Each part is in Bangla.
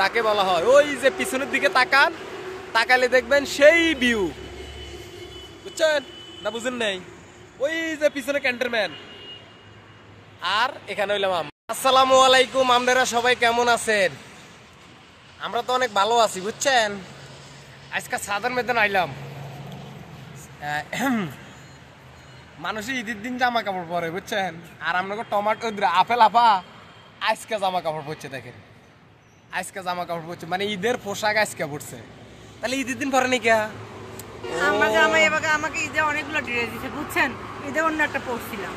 যাকে বলা হয় ওই যে পিছনের দিকে তাকান, তাকালে দেখবেন সেই ভিউ, বুঝছেন না বুঝেন নাই? ওই যে পিছনে ক্যান্টনম্যান, আর এখানে হইলাম আমরা। আসসালামু আলাইকুম, আপনারা সবাই কেমন আছেন? আমরা তো অনেক ভালো আছি, বুঝছেন। আজকে সাধারণ ময়দান আইলাম। মানুষই ঈদের দিন জামা কাপড় পরে, বুঝছেন। আর আপনাকে টমাটো আপেল আপা আজকে জামা কাপড় পরছে, দেখেন আজকে জামা কাপড় পরছে, মানে ঈদের পোশাক আজকে পরছে। তাহলে ঈদের দিন পরে নাকি আমার জামাই এবারে আমাকে ঈদে অনেকগুলো ড্রেস দিয়েছে, বুঝছেন। ঈদে অন্য একটা পরছিলাম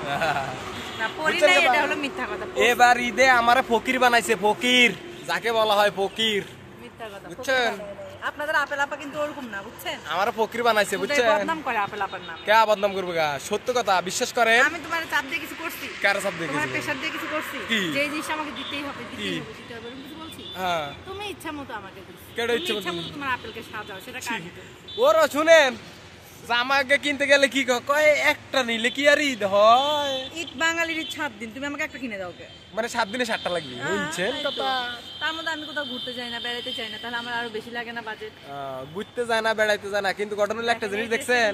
না, পরি নাই, এটা হলো মিথ্যা কথা। এবার ঈদে আমারে ফকির বানাইছে, ফকির যাকে বলা হয় ফকির, মিথ্যা কথা, বুঝছেন। আপনাদের আপেল আপা কিন্তু ওরকম না, বুঝছেন। আমারে ফকির বানাইছে, বুঝছেন। বদনাম করে আপেল আপার নাম। কে বদনাম করবে গা? সত্য কথা, বিশ্বাস করেন। আমি তোমার চাপ দিয়ে কিছু করছি? কার চাপ দিয়ে? তোমার প্রেসার দিয়ে কিছু করছি? কি? যে জিনিস আমাকে দিতেই হবে, দিতেই হবে, দিতে হবে, কিছু বলছি? হ্যাঁ, তুমি ইচ্ছা মতো আমাকে দিচ্ছ, কেডা ইচ্ছা মতো? ইচ্ছা মতো তোমার আপেলকে সাজাও, সেটা কার? ওরা শুনেন, জামাকে কিনতে গেলে কি কয়, একটা নিলে কি আর ঈদ হয়? ঈদ বাঙালির ঈদ 7 দিন, তুমি আমাকে একটা কিনে দাও কে? মানে 7 দিনে 7টা লাগবে, বুঝছেন কথা। তার মধ্যে আমি কোথাও ঘুরতে যাই না, বেড়াইতে চাই না, তাহলে আমার আরো বেশি লাগে না বাজেট? ঘুরতে যায় না, বেড়াইতে যায় না, কিন্তু ঘটনা হলো একটা জিনিস দেখছেন।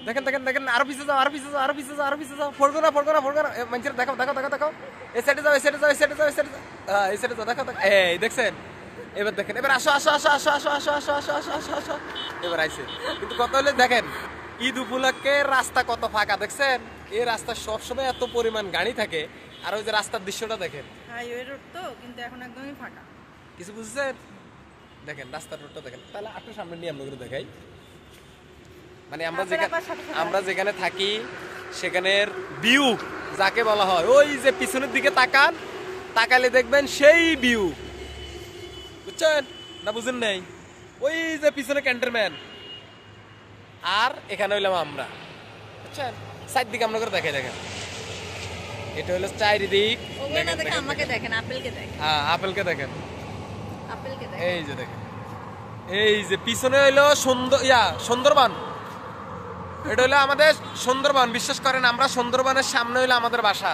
দেখেন দেখেন দেখেন, আরো পিছে যাও, আরো পিছে যাও, আরো পিছে যাও, আরো পিছে যাও, ফড়গো না ফড়গো না ফড়গো না, মানুষের দেখো দেখো দেখো দেখো, এই সাইডে যাও, এই সাইডে যাও, এই সাইডে যাও, এই সাইডে যাও, এই সাইডে যাও, দেখো দেখো, এই দেখছেন। এবার দেখেন, এবার আসো আসো আসো আসো আসো আসো আসো আসো আসো আসো আসো, এবার আইছে। কিন্তু কথা হলে দেখেন, ঈদ উপলক্ষে রাস্তা কত ফাঁকা, দেখছেন। এই রাস্তা সবসময় এত পরিমাণ গাড়ি থাকে, আর ওই যে রাস্তার দৃশ্যটা দেখেন, হাইওয়ে রোড তো, কিন্তু এখন একদমই ফাঁকা। কিছু বুঝছেন? দেখেন রাস্তার রোডটা দেখেন। তাহলে একটু সামনে নিয়ে আমরা দেখাই, মানে আমরা যেখানে থাকি সেখানের ভিউ যাকে বলা হয় ওই যে পিছনের দিকে তাকান, তাকালে দেখবেন সেই ভিউ, বুঝছেন না বুঝেন নাই? ওই যে পিছনে ক্যান্টনম্যান, আর এখানে হইলাম আমরা, বুঝছেন। চারদিকে আমরা করে দেখাই, দেখেন এটা হলো চারিদিক। আমাকে দেখেন, আপেলকে দেখেন। হ্যাঁ, আপেলকে দেখেন, আপেলকে দেখেন। এই যে দেখেন, এই যে পিছনে হইলো সুন্দরবন। এটা হলো আমাদের সুন্দরবন, বিশ্বাস করেন। আমরা সুন্দরবনের সামনে হইলো আমাদের বাসা।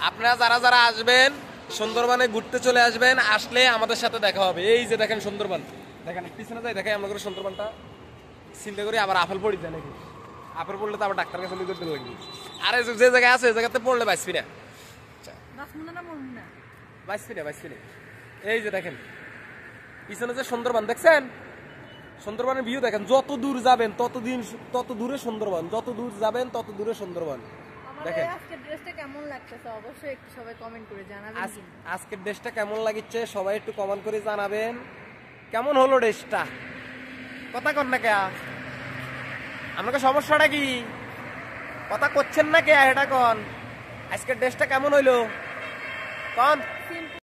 আপনারা যারা যারা আসবেন সুন্দরবনে ঘুরতে চলে আসবেন, আসলে আমাদের সাথে দেখা হবে। এই যে দেখেন সুন্দরবন, দেখেন পিছনে যাই দেখাই আমরা করে সুন্দরবনটা। চিন্তা করি আবার আপেল পড়ি যায় নাকি, আপেল পড়লে তো আবার ডাক্তার কাছে নিয়ে যেতে লাগবে। আরে যে জায়গায় আছে ওই জায়গাতে পড়লে বাঁচবি না, বাঁচবি না, বাঁচবি না। এই যে দেখেন পিছনে যে সুন্দরবন, দেখছেন সুন্দরবনের ভিউ দেখেন। যত দূর যাবেন তত দূরে সুন্দরবন, যত দূর যাবেন তত দূরে সুন্দরবন। দেখেন আজকের ড্রেসটা কেমন লাগতেছে অবশ্যই একটু সবাই কমেন্ট করে জানাবেন। আজকের ড্রেসটা কেমন লাগিচ্ছে সবাই একটু কমেন্ট করে জানাবেন। কেমন হলো ড্রেসটা? কথা কন না কে? আপনাকে সমস্যাটা কি? কথা করছেন না কে? এটা কন, আজকের ড্রেসটা কেমন হইলো কন?